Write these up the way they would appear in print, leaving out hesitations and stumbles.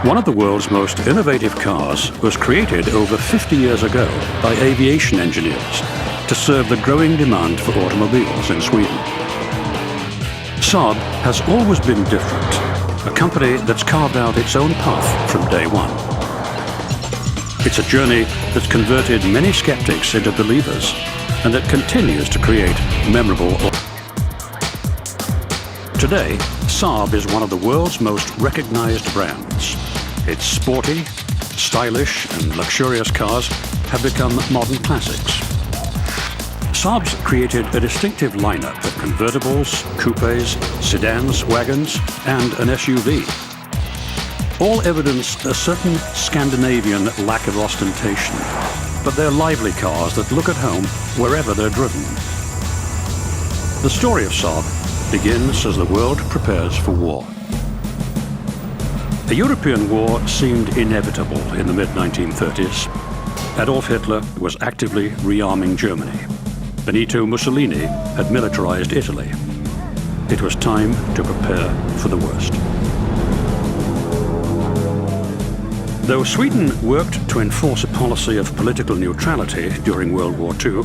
One of the world's most innovative cars was created over 50 years ago by aviation engineers to serve the growing demand for automobiles in Sweden. Saab has always been different, a company that's carved out its own path from day one. It's a journey that's converted many skeptics into believers and that continues to create memorable. Today, Saab is one of the world's most recognized brands. Its sporty, stylish and luxurious cars have become modern classics. Saab's created a distinctive lineup of convertibles, coupes, sedans, wagons and an SUV. All evidence a certain Scandinavian lack of ostentation, but they're lively cars that look at home wherever they're driven. The story of Saab begins as the world prepares for war. A European war seemed inevitable in the mid-1930s. Adolf Hitler was actively rearming Germany. Benito Mussolini had militarized Italy. It was time to prepare for the worst. Though Sweden worked to enforce a policy of political neutrality during World War II,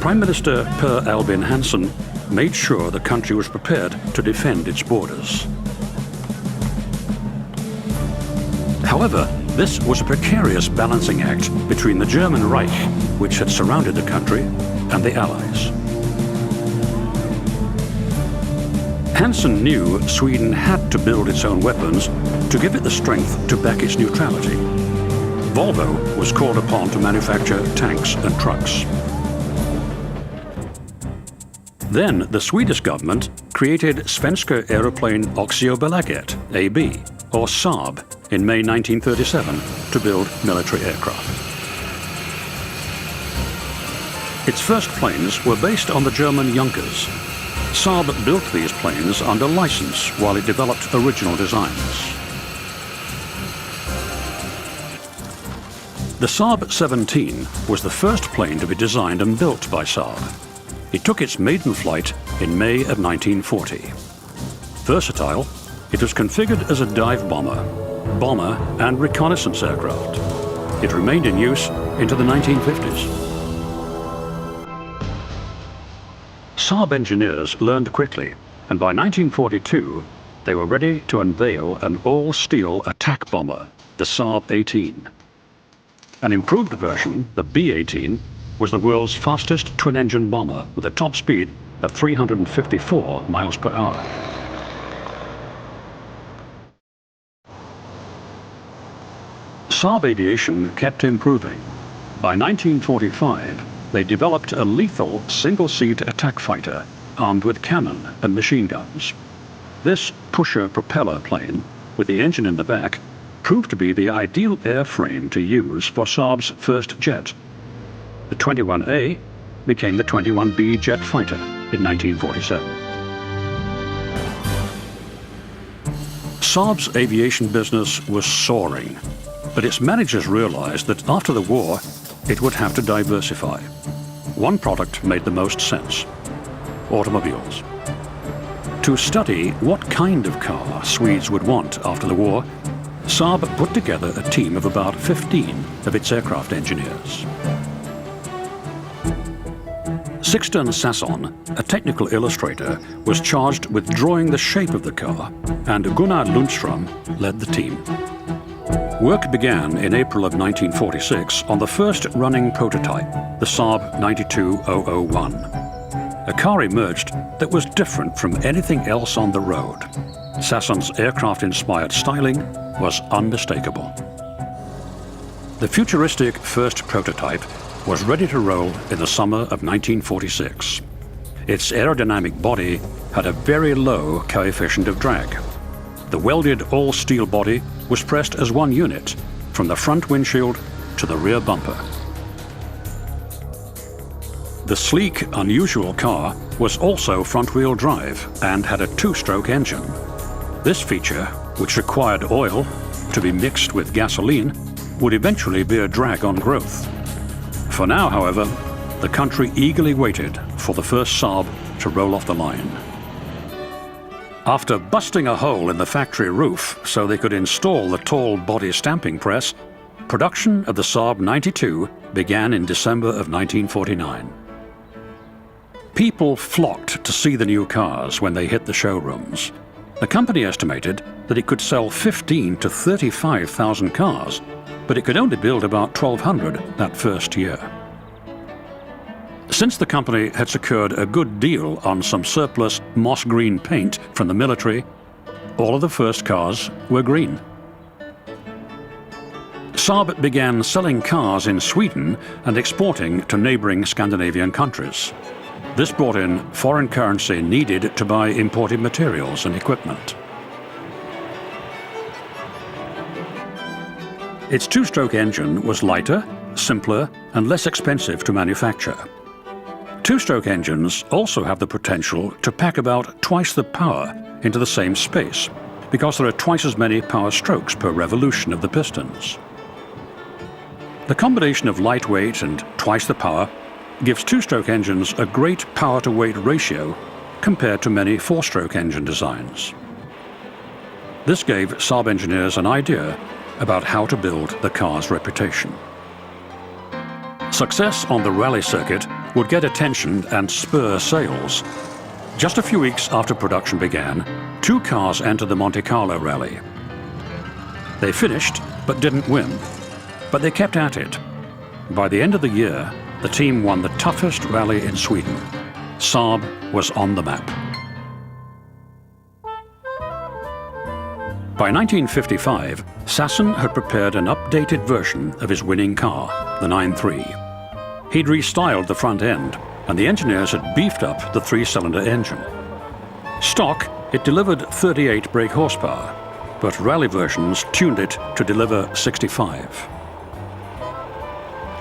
Prime Minister Per Albin Hansson made sure the country was prepared to defend its borders. However, this was a precarious balancing act between the German Reich, which had surrounded the country, and the Allies. Hansson knew Sweden had to build its own weapons to give it the strength to back its neutrality. Volvo was called upon to manufacture tanks and trucks. Then the Swedish government created Svenska Aeroplane Aktiebolaget, AB, or Saab, in May 1937 to build military aircraft. Its first planes were based on the German Junkers. Saab built these planes under license while it developed original designs. The Saab 17 was the first plane to be designed and built by Saab. It took its maiden flight in May of 1940. Versatile, it was configured as a dive bomber and reconnaissance aircraft. It remained in use into the 1950s. Saab engineers learned quickly, and by 1942, they were ready to unveil an all-steel attack bomber, the Saab 18. An improved version, the B-18, was the world's fastest twin-engine bomber with a top speed of 354 miles per hour. Saab Aviation kept improving. By 1945, they developed a lethal single-seat attack fighter armed with cannon and machine guns. This pusher-propeller plane, with the engine in the back, proved to be the ideal airframe to use for Saab's first jet. The 21A became the 21B jet fighter in 1947. Saab's aviation business was soaring, but its managers realized that after the war, it would have to diversify. One product made the most sense: automobiles. To study what kind of car Swedes would want after the war, Saab put together a team of about 15 of its aircraft engineers. Sixten Sasson, a technical illustrator, was charged with drawing the shape of the car, and Gunnar Lundström led the team. Work began in April of 1946 on the first running prototype, the Saab 92001. A car emerged that was different from anything else on the road. Sasson's aircraft-inspired styling was unmistakable. The futuristic first prototype was ready to roll in the summer of 1946. Its aerodynamic body had a very low coefficient of drag. The welded all-steel body was pressed as one unit, from the front windshield to the rear bumper. The sleek, unusual car was also front-wheel drive and had a two-stroke engine. This feature, which required oil to be mixed with gasoline, would eventually be a drag on growth. For now, however, the country eagerly waited for the first Saab to roll off the line. After busting a hole in the factory roof so they could install the tall body stamping press, production of the Saab 92 began in December of 1949. People flocked to see the new cars when they hit the showrooms. The company estimated that it could sell 15 to 35,000 cars, but it could only build about 1,200 that first year. Since the company had secured a good deal on some surplus moss green paint from the military, all of the first cars were green. Saab began selling cars in Sweden and exporting to neighboring Scandinavian countries. This brought in foreign currency needed to buy imported materials and equipment. Its two-stroke engine was lighter, simpler, and less expensive to manufacture. Two-stroke engines also have the potential to pack about twice the power into the same space, because there are twice as many power strokes per revolution of the pistons. The combination of lightweight and twice the power gives two-stroke engines a great power-to-weight ratio compared to many four-stroke engine designs. This gave Saab engineers an idea about how to build the car's reputation. Success on the rally circuit would get attention and spur sales. Just a few weeks after production began, 2 cars entered the Monte Carlo rally. They finished, but didn't win. But they kept at it. By the end of the year, the team won the toughest rally in Sweden. Saab was on the map. By 1955, Sasson had prepared an updated version of his winning car, the 93. He'd restyled the front end, and the engineers had beefed up the 3-cylinder engine. Stock, it delivered 38 brake horsepower, but rally versions tuned it to deliver 65.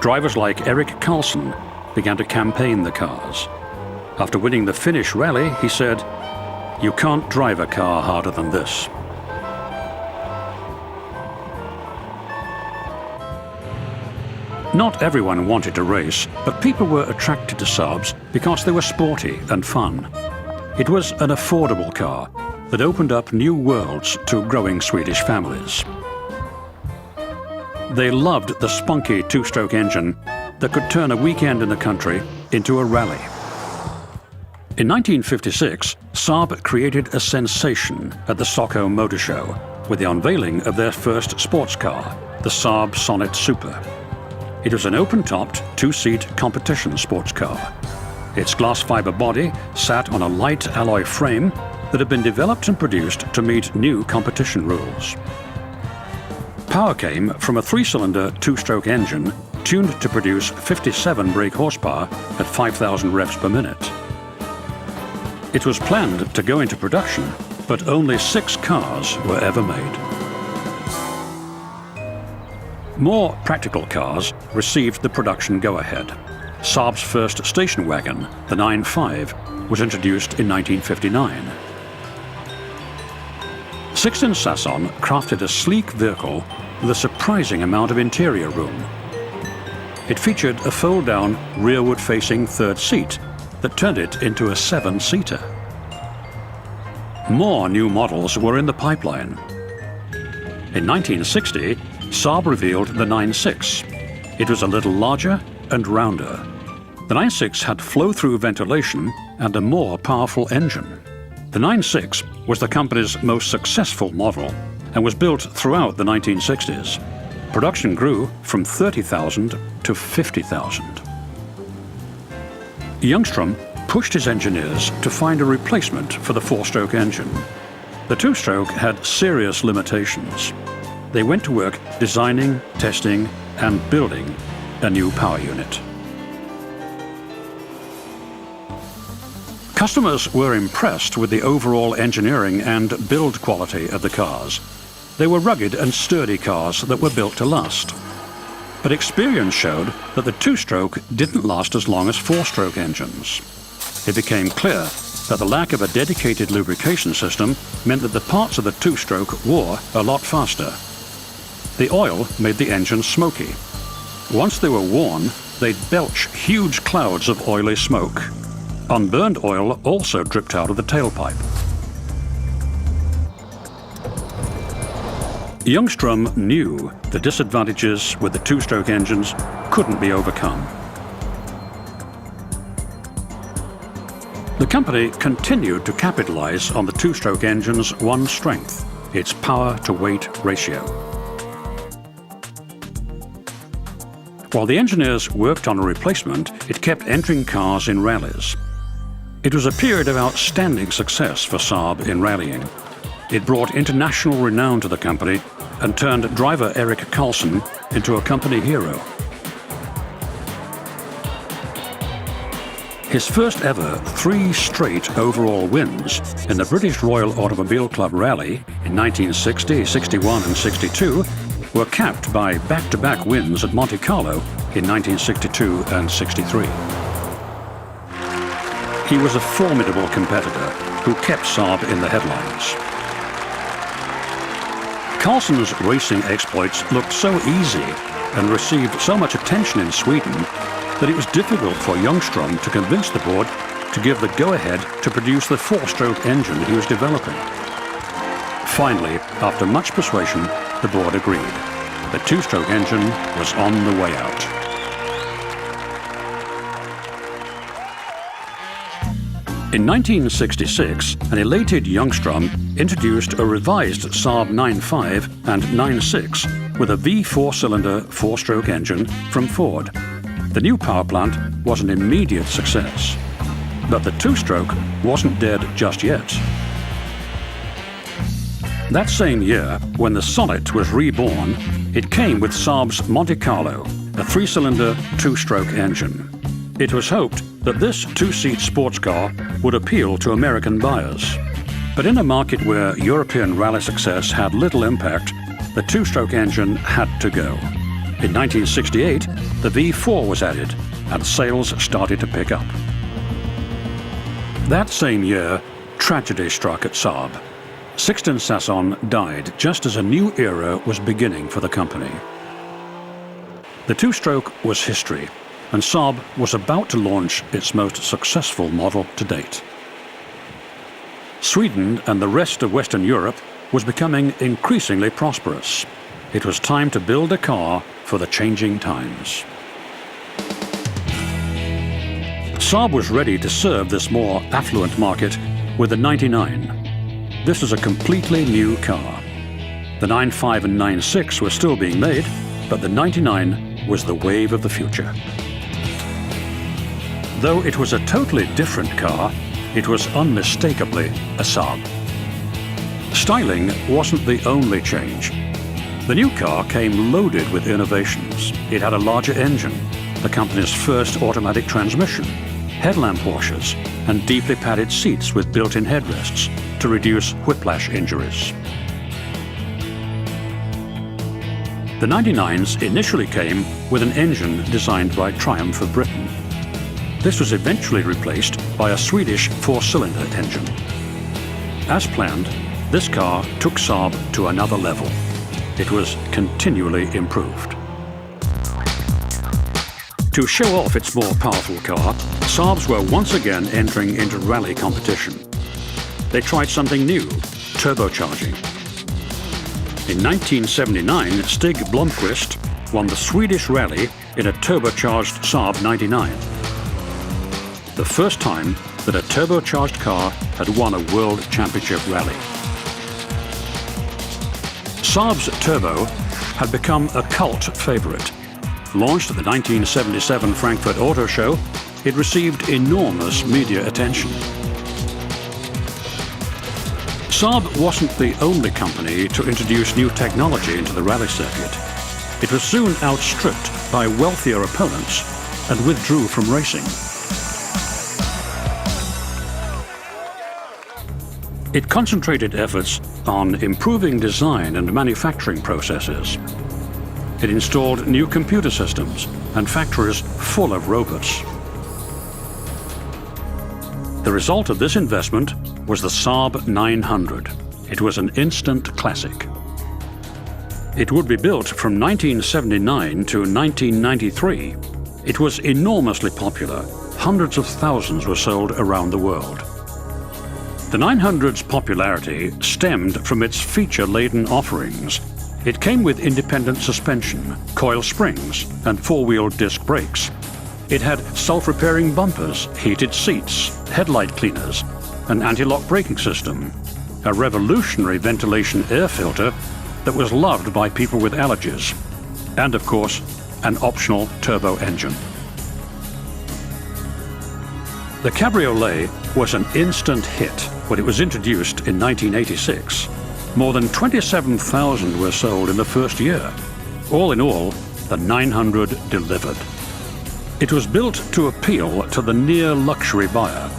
Drivers like Erik Karlsson began to campaign the cars. After winning the Finnish rally, he said, "You can't drive a car harder than this." Not everyone wanted to race, but people were attracted to Saabs because they were sporty and fun. It was an affordable car that opened up new worlds to growing Swedish families. They loved the spunky two-stroke engine that could turn a weekend in the country into a rally. In 1956, Saab created a sensation at the Stockholm Motor Show with the unveiling of their first sports car, the Saab Sonnet Super. It was an open-topped, 2-seat competition sports car. Its glass fiber body sat on a light alloy frame that had been developed and produced to meet new competition rules. Power came from a 3-cylinder, 2-stroke engine tuned to produce 57 brake horsepower at 5,000 revs per minute. It was planned to go into production, but only 6 cars were ever made. More practical cars received the production go-ahead. Saab's first station wagon, the 9.5, was introduced in 1959. Sixten Sasson crafted a sleek vehicle with a surprising amount of interior room. It featured a fold-down, rearward-facing third seat that turned it into a 7-seater. More new models were in the pipeline. In 1960, Saab revealed the 9.6. It was a little larger and rounder. The 9.6 had flow-through ventilation and a more powerful engine. The 9.6 was the company's most successful model and was built throughout the 1960s. Production grew from 30,000 to 50,000. Ljungström pushed his engineers to find a replacement for the 4-stroke engine. The 2-stroke had serious limitations. They went to work designing, testing, and building a new power unit. Customers were impressed with the overall engineering and build quality of the cars. They were rugged and sturdy cars that were built to last. But experience showed that the 2-stroke didn't last as long as 4-stroke engines. It became clear that the lack of a dedicated lubrication system meant that the parts of the 2-stroke wore a lot faster. The oil made the engine smoky. Once they were worn, they'd belch huge clouds of oily smoke. Unburned oil also dripped out of the tailpipe. Ljungström knew the disadvantages with the two-stroke engines couldn't be overcome. The company continued to capitalize on the two-stroke engine's one strength, its power-to-weight ratio. While the engineers worked on a replacement, it kept entering cars in rallies. It was a period of outstanding success for Saab in rallying. It brought international renown to the company and turned driver Erik Karlsson into a company hero. His first ever 3 straight overall wins in the British Royal Automobile Club Rally in 1960, 61 and 62 were capped by back-to-back wins at Monte Carlo in 1962 and 63. He was a formidable competitor who kept Saab in the headlines. Karlsson's racing exploits looked so easy and received so much attention in Sweden that it was difficult for Ljungström to convince the board to give the go-ahead to produce the 4-stroke engine he was developing. Finally, after much persuasion, the board agreed. The 2-stroke engine was on the way out. In 1966, an elated Ljungström introduced a revised Saab 9.5 and 9.6 with a V4-cylinder 4-stroke engine from Ford. The new power plant was an immediate success. But the 2-stroke wasn't dead just yet. That same year, when the Sonnet was reborn, it came with Saab's Monte Carlo, a 3-cylinder 2-stroke engine. It was hoped that this 2-seat sports car would appeal to American buyers. But in a market where European rally success had little impact, the 2-stroke engine had to go. In 1968, the V4 was added, and sales started to pick up. That same year, tragedy struck at Saab. Sixten Sasson died just as a new era was beginning for the company. The 2-stroke was history, and Saab was about to launch its most successful model to date. Sweden and the rest of Western Europe was becoming increasingly prosperous. It was time to build a car for the changing times. Saab was ready to serve this more affluent market with the 99. This was a completely new car. The 9.5 and 9.6 were still being made, but the 99 was the wave of the future. Though it was a totally different car, it was unmistakably a Saab. Styling wasn't the only change. The new car came loaded with innovations. It had a larger engine, the company's first automatic transmission, headlamp washers, and deeply padded seats with built-in headrests to reduce whiplash injuries. The 99s initially came with an engine designed by Triumph of Britain. This was eventually replaced by a Swedish 4-cylinder engine. As planned, this car took Saab to another level. It was continually improved. To show off its more powerful car, Saabs were once again entering into rally competition. They tried something new, turbocharging. In 1979, Stig Blomqvist won the Swedish rally in a turbocharged Saab 99. The first time that a turbocharged car had won a World Championship rally. Saab's Turbo had become a cult favorite. Launched at the 1977 Frankfurt Auto Show, it received enormous media attention. Saab wasn't the only company to introduce new technology into the rally circuit. It was soon outstripped by wealthier opponents and withdrew from racing. It concentrated efforts on improving design and manufacturing processes. It installed new computer systems and factories full of robots. The result of this investment was the Saab 900. It was an instant classic. It would be built from 1979 to 1993. It was enormously popular. Hundreds of thousands were sold around the world. The 900's popularity stemmed from its feature-laden offerings. It came with independent suspension, coil springs, and four-wheel disc brakes. It had self-repairing bumpers, heated seats, headlight cleaners, an anti-lock braking system, a revolutionary ventilation air filter that was loved by people with allergies, and of course, an optional turbo engine. The Cabriolet was an instant hit when it was introduced in 1986. More than 27,000 were sold in the first year. All in all, the 900 delivered. It was built to appeal to the near-luxury buyer,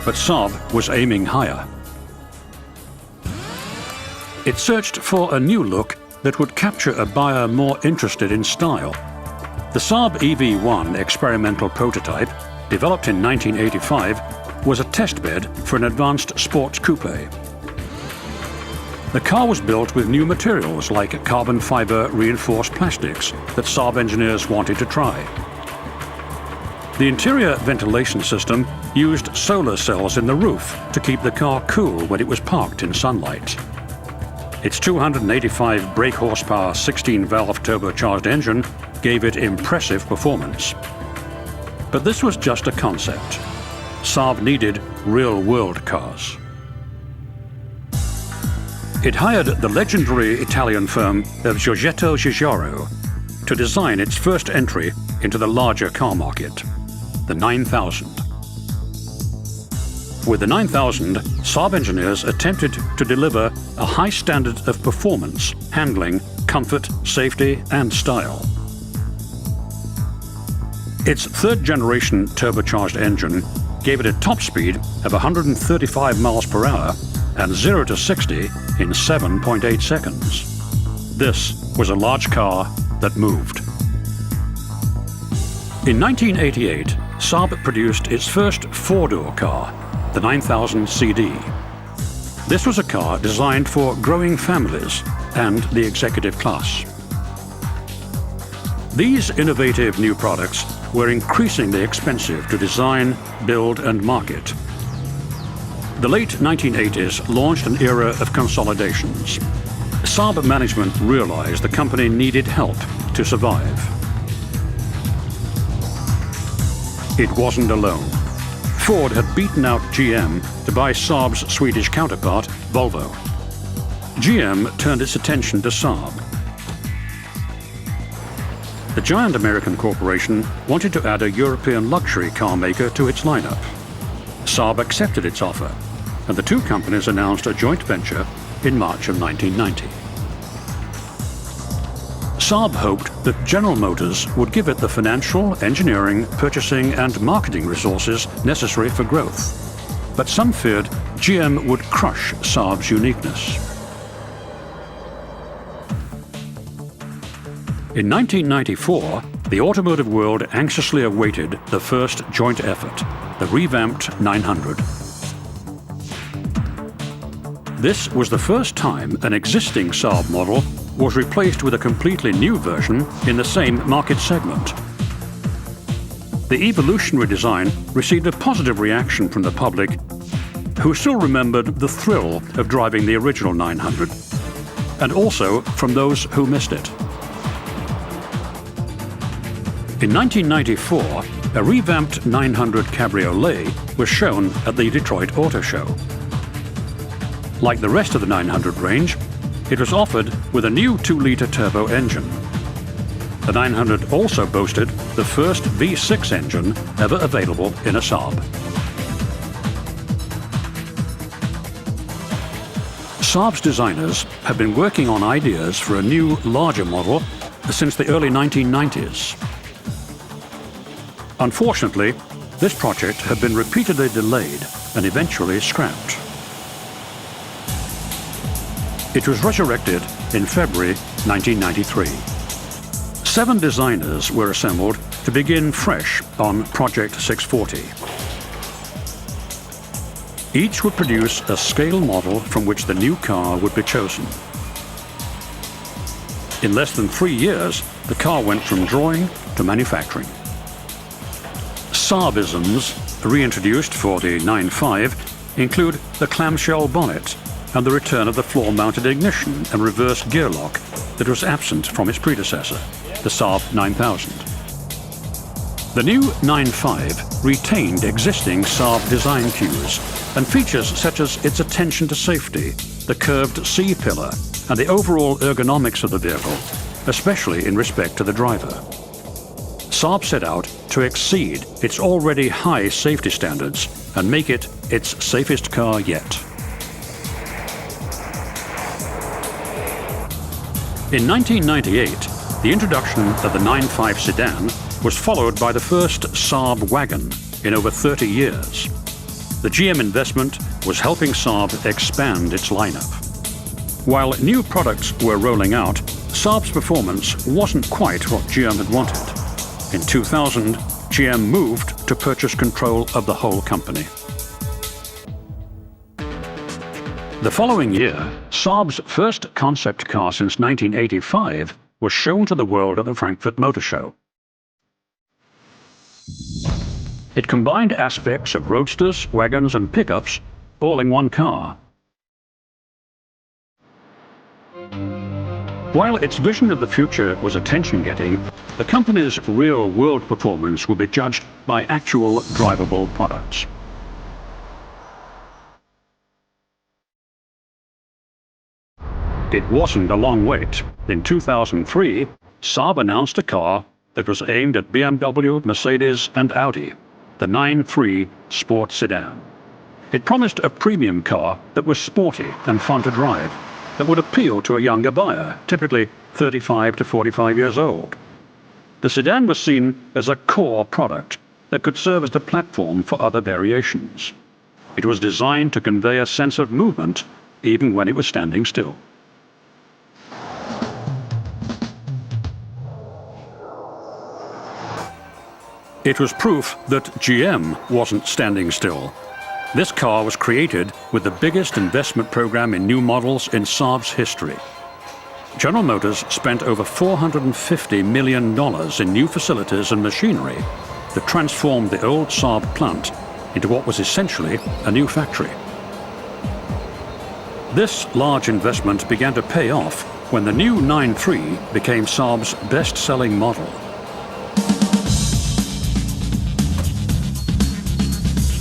but Saab was aiming higher. It searched for a new look that would capture a buyer more interested in style. The Saab EV1 experimental prototype, developed in 1985, was a testbed for an advanced sports coupe. The car was built with new materials like carbon fiber reinforced plastics that Saab engineers wanted to try. The interior ventilation system used solar cells in the roof to keep the car cool when it was parked in sunlight. Its 285 brake horsepower 16-valve turbocharged engine gave it impressive performance. But this was just a concept. Saab needed real-world cars. It hired the legendary Italian firm of Giorgetto Giugiaro to design its first entry into the larger car market, the 9000. With the 9000, Saab engineers attempted to deliver a high standard of performance, handling, comfort, safety, and style. Its third-generation turbocharged engine gave it a top speed of 135 miles per hour and 0 to 60 in 7.8 seconds. This was a large car that moved. In 1988, Saab produced its first four-door car, the 9000 CD. This was a car designed for growing families and the executive class. These innovative new products were increasingly expensive to design, build, and market. The late 1980s launched an era of consolidations. Saab management realized the company needed help to survive. It wasn't alone. Ford had beaten out GM to buy Saab's Swedish counterpart, Volvo. GM turned its attention to Saab. The giant American corporation wanted to add a European luxury car maker to its lineup. Saab accepted its offer, and the two companies announced a joint venture in March of 1990. Saab hoped that General Motors would give it the financial, engineering, purchasing, and marketing resources necessary for growth. But some feared GM would crush Saab's uniqueness. In 1994, the automotive world anxiously awaited the first joint effort, the revamped 900. This was the first time an existing Saab model was replaced with a completely new version in the same market segment. The evolutionary design received a positive reaction from the public, who still remembered the thrill of driving the original 900, and also from those who missed it. In 1994, a revamped 900 Cabriolet was shown at the Detroit Auto Show. Like the rest of the 900 range, it was offered with a new 2-liter turbo engine. The 900 also boasted the first V6 engine ever available in a Saab. Saab's designers have been working on ideas for a new, larger model since the early 1990s. Unfortunately, this project had been repeatedly delayed and eventually scrapped. It was resurrected in February 1993. 7 designers were assembled to begin fresh on Project 640. Each would produce a scale model from which the new car would be chosen. In less than 3 years, the car went from drawing to manufacturing. Saabisms reintroduced for the 9.5 include the clamshell bonnet and the return of the floor-mounted ignition and reverse gear lock, that was absent from its predecessor, the Saab 9000. The new 9.5 retained existing Saab design cues and features such as its attention to safety, the curved C-pillar, and the overall ergonomics of the vehicle, especially in respect to the driver. Saab set out to exceed its already high safety standards and make it its safest car yet. In 1998, the introduction of the 9.5 sedan was followed by the first Saab wagon in over 30 years. The GM investment was helping Saab expand its lineup. While new products were rolling out, Saab's performance wasn't quite what GM had wanted. In 2000, GM moved to purchase control of the whole company. The following year, Saab's first concept car since 1985 was shown to the world at the Frankfurt Motor Show. It combined aspects of roadsters, wagons, and pickups all in one car. While its vision of the future was attention-getting, the company's real-world performance would be judged by actual drivable products. It wasn't a long wait. In 2003, Saab announced a car that was aimed at BMW, Mercedes, and Audi, the 9.3 Sport Sedan. It promised a premium car that was sporty and fun to drive, that would appeal to a younger buyer, typically 35 to 45 years old. The sedan was seen as a core product that could serve as the platform for other variations. It was designed to convey a sense of movement even when it was standing still. It was proof that GM wasn't standing still. This car was created with the biggest investment program in new models in Saab's history. General Motors spent over $450 million in new facilities and machinery that transformed the old Saab plant into what was essentially a new factory. This large investment began to pay off when the new 9.3 became Saab's best-selling model.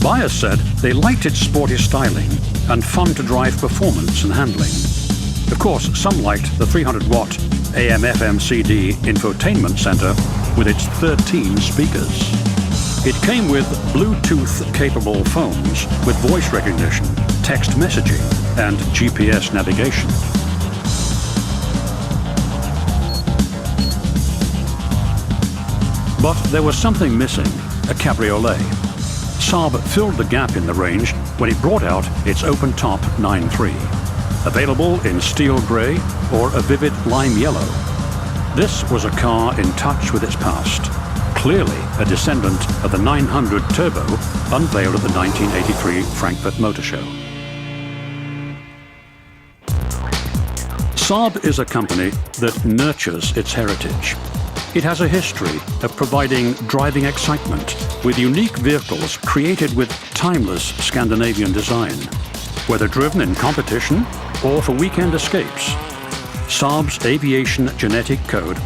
Buyers said they liked its sporty styling and fun-to-drive performance and handling. Of course, some liked the 300-watt AM/FM/CD infotainment center with its 13 speakers. It came with Bluetooth-capable phones with voice recognition, text messaging, and GPS navigation. But there was something missing: a cabriolet. Saab filled the gap in the range when it brought out its open-top 9.3, available in steel grey or a vivid lime yellow. This was a car in touch with its past, clearly a descendant of the 900 Turbo unveiled at the 1983 Frankfurt Motor Show. Saab is a company that nurtures its heritage. It has a history of providing driving excitement with unique vehicles created with timeless Scandinavian design, whether driven in competition or for weekend escapes. Saab's aviation genetic code